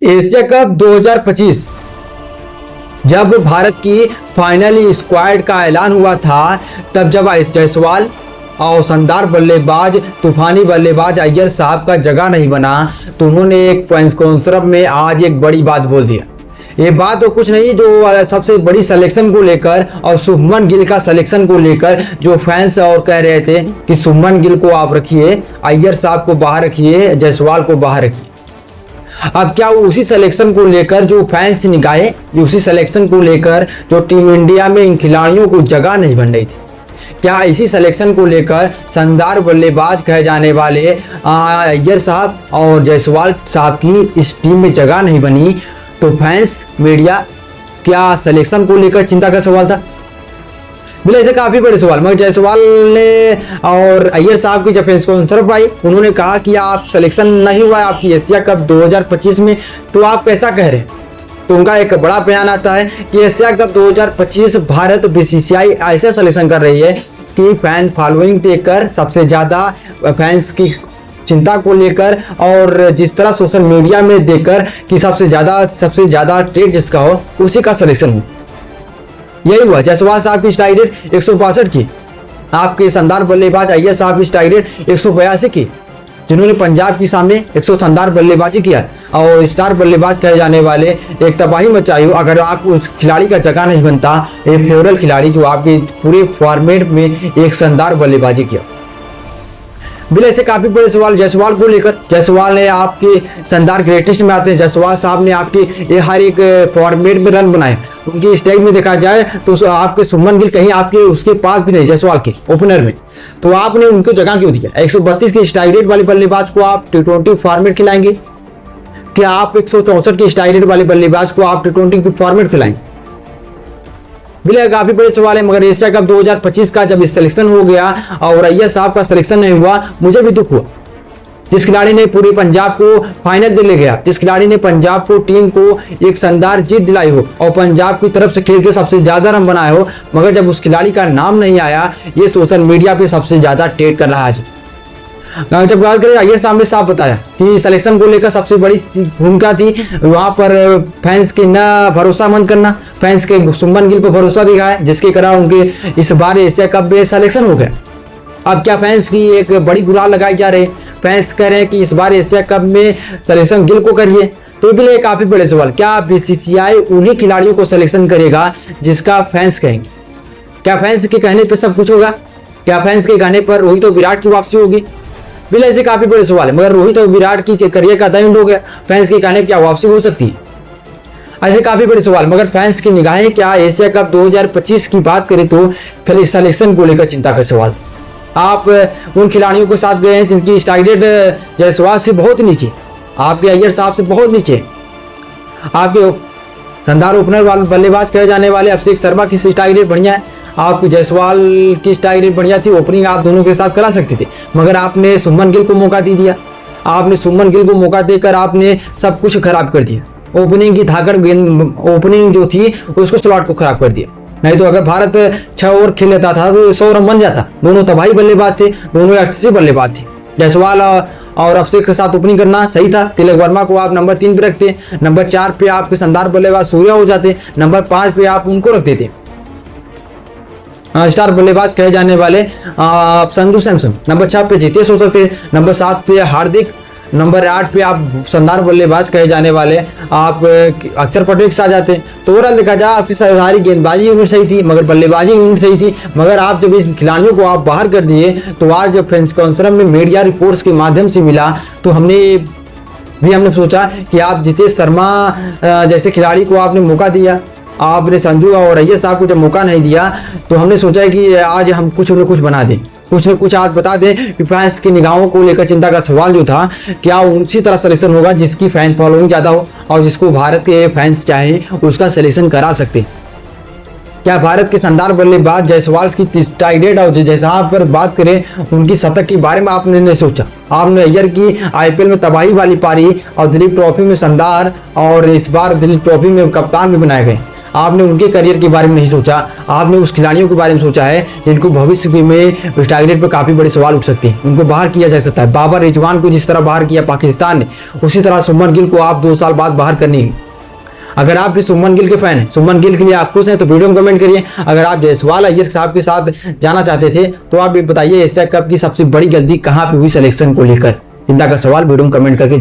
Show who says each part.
Speaker 1: Asia cup 2025 जब भारत की finally squad का ऐलान हुआ था, तब जब जायसवाल और शानदार बल्लेबाज तूफानी बल्लेबाज अय्यर साहब का जगह नहीं बना, तो उन्होंने एक प्रेस कॉन्फ्रेंस में आज एक बड़ी बात बोल दिया। ये बात तो कुछ नहीं, जो सबसे बड़ी सिलेक्शन को लेकर और शुभमन गिल का सिलेक्शन को लेकर जो फैंस और कह रहे थे कि शुभमन गिल को आप रखिए, अय्यर साहब को बाहर रखिए, जायसवाल को बाहर रखिए। अब क्या उसी सिलेक्शन को लेकर जो फैंस निगाहें, उसी सिलेक्शन को लेकर जो टीम इंडिया में इन खिलाड़ियों को जगह नहीं बन रही थी, क्या इसी सिलेक्शन को लेकर शानदार बल्लेबाज कहे जाने वाले अय्यर साहब और जायसवाल साहब की इस टीम में जगह नहीं बनी, तो फैंस मीडिया क्या सिलेक्शन को लेकर चिंता का सवाल था? बोले ऐसे काफी बड़े सवाल। मगर जायसवाल ने और अय्यर साहब की जब प्रेस कॉन्फ्रेंस आई, उन्होंने कहा कि आप सिलेक्शन नहीं हुआ है आपकी एशिया कप 2025 में, तो आप कैसा कह रहे हैं? तो उनका एक बड़ा बयान आता है कि एशिया कप 2025 भारत बीसीसीआई ऐसा सिलेक्शन कर रही है कि फैन फॉलोइंग देखकर सबसे ज़्यादा फैंस की चिंता को लेकर और जिस तरह सोशल मीडिया में देखकर कि सबसे ज़्यादा ट्रेड जिसका हो उसी का सिलेक्शन हो। यही हुआ। जायसवाल साहब की स्ट्राइक रेट 162 की, आपके शानदार बल्लेबाज अय्यर साहब की स्ट्राइक रेट 182 की, जिन्होंने पंजाब के सामने 100 शानदार बल्लेबाजी किया और स्टार बल्लेबाज कहे जाने वाले एक तबाही मचाई हो। अगर आप उस खिलाड़ी का जगह नहीं बनता, एक फेवरल खिलाड़ी जो आपके पूरे फॉर्मेट में एक शानदार बल्लेबाजी किया। बिल ऐसे काफी बड़े सवाल जायसवाल को लेकर। जायसवाल ने आपके शानदार ग्रेटेस्ट में आते हैं, जायसवाल साहब ने आपके हर एक फॉर्मेट में रन बनाए। उनकी स्ट्राइक में देखा जाए तो आपके शुभमन गिल कहीं आपके उसके पास भी नहीं, जायसवाल के ओपनर में, तो आपने उनको जगह क्यों दिया? 132 की स्ट्राइक रेट वाले बल्लेबाज को आप T20 फॉर्मेट खिलाएंगे? क्या आप 164 की स्ट्राइक रेट वाले बल्लेबाज को आप T20 फॉर्मेट खिलाएंगे? बिल्कुल काफी बड़े सवाल है। मगर एशिया कप 2025 का जब सिलेक्शन हो गया और अय्यर साहब का सिलेक्शन नहीं हुआ, मुझे भी दुख हुआ। जिस खिलाड़ी ने पूरे पंजाब को फाइनल दिले गया, जिस खिलाड़ी ने पंजाब को टीम को एक शानदार जीत दिलाई हो और पंजाब की तरफ से खेल के सबसे ज्यादा रन बनाए हो, मगर जब उस खिलाड़ी का नाम नहीं आया, ये सोशल मीडिया पे सबसे ज्यादा ट्रेड कर रहा है। जब बात करें, अय्यर साहब ने साफ बताया कि सिलेक्शन को लेकर सबसे बड़ी भूमिका थी वहां पर फैंस के न भरोसा मंद करना, फैंस के शुभमन गिल पर भरोसा दिखाया, जिसके कारण उनके इस बार एशिया कप में सिलेक्शन हो गया। अब क्या फैंस की एक बड़ी गुलाल लगाई जा रही है, फैंस कह रहे हैं कि इस बार एशिया कप में सिलेक्शन गिल को करिए, तो भी काफी बड़े सवाल। क्या बीसीसीआई उन्हीं खिलाड़ियों को सिलेक्शन करेगा जिसका फैंस कहेंगे? क्या फैंस के कहने पर सब कुछ होगा? क्या फैंस के कहने पर रोहित और विराट की वापसी होगी? बिल ऐसे काफी बड़े सवाल है। मगर रोहित और विराट की करियर का एंड हो गया, फैंस के कहने पर क्या वापसी हो सकती है? ऐसे काफी बड़े सवाल। मगर फैंस की निगाहें क्या एशिया कप 2025 की बात करें तो फिर सिलेक्शन को लेकर चिंता का सवाल। आप उन खिलाड़ियों के साथ गए हैं जिनकी स्ट्राइक रेट जायसवाल से बहुत नीचे, आपके अय्यर साहब से बहुत नीचे, आपके शानदार ओपनर वाले बल्लेबाज कहे जाने वाले अभिषेक शर्मा की स्ट्राइक रेट बढ़िया है, आपकी जायसवाल की स्ट्राइक रेट बढ़िया थी, ओपनिंग आप दोनों के साथ करा सकते थे, मगर आपने शुभमन गिल को मौका दे दिया। आपने शुभमन गिल को मौका देकर आपने सब कुछ खराब कर दिया। ओपनिंग की धाकड़ गेंद, ओपनिंग जो थी उसको स्लॉट को खराब कर दिया। नहीं तो अगर भारत 6 ओवर खेल लेता था तो 100 रन बन जाता। दोनों तबाही बल्लेबाज थे, दोनों अच्छे बल्लेबाज थे। जायसवाल और अभिषेक के साथ ओपनिंग करना सही था। तिलक वर्मा को आप नंबर 3 पे रखते, नंबर 4 पे आपके शानदार बल्लेबाज सूर्या हो जाते, नंबर 5 पे आप उनको रख देते स्टार बल्लेबाज कहे जाने वाले संजू सैमसन, नंबर 6 पे जीतेश हो सकते, नंबर 7 पे हार्दिक, नंबर 8 पे आप शानदार बल्लेबाज कहे जाने वाले आप अक्षर पटेल के साथ जाते। तो ओवरऑल देखा जाए आपकी सारी गेंदबाजी यूनिट सही थी, मगर बल्लेबाजी यूनिट सही थी। मगर आप जब इस खिलाड़ियों को आप बाहर कर दिए, तो आज जब प्रेस कॉन्फ्रेंस में मीडिया रिपोर्ट्स के माध्यम से मिला, तो हमने सोचा कि आप जितेश शर्मा जैसे खिलाड़ी को आपने मौका दिया, आपने संजू और अय्यर साहब को जब मौका नहीं दिया, तो हमने सोचा कि आज हम कुछ न कुछ बना दें, कुछ न कुछ आज बता दें कि फैंस की निगाहों को लेकर चिंता का सवाल जो था, क्या उसी तरह सिलेक्शन होगा जिसकी फैन फॉलोइंग ज़्यादा हो और जिसको भारत के फैंस चाहें उसका सिलेक्शन करा सकते। क्या भारत के शानदार बल्लेबाज जायसवाल की स्ट्राइक रेट और जैसा आप पर बात करें उनकी शतक के बारे में आपने नहीं सोचा? आपने अय्यर की आईपीएल में तबाही वाली पारी और दिलीप ट्रॉफी में शानदार, और इस बार दिलीप ट्रॉफी में कप्तान भी बनाए गए। आपने उनके करियर के बारे में नहीं सोचा, आपने उस खिलाड़ियों के बारे में सोचा है जिनको भविष्य में टारगेट पर काफी बड़े सवाल उठ सकते हैं, उनको बाहर किया जा सकता है। बाबर रिजवान को जिस तरह बाहर किया पाकिस्तान ने, उसी तरह सुमन गिल को आप 2 साल बाद बाहर करनी। अगर आप भी सुमन गिल के फैन हैं, सुमन गिल के लिए आप खुश हैं तो वीडियो में कमेंट करिए। अगर आप जायसवाल अय्यर साहब के साथ जाना चाहते थे तो आप भी बताइए एशिया कप की सबसे बड़ी गलती कहां पे हुई सिलेक्शन को लेकर। चिंता का सवाल वीडियो में कमेंट करके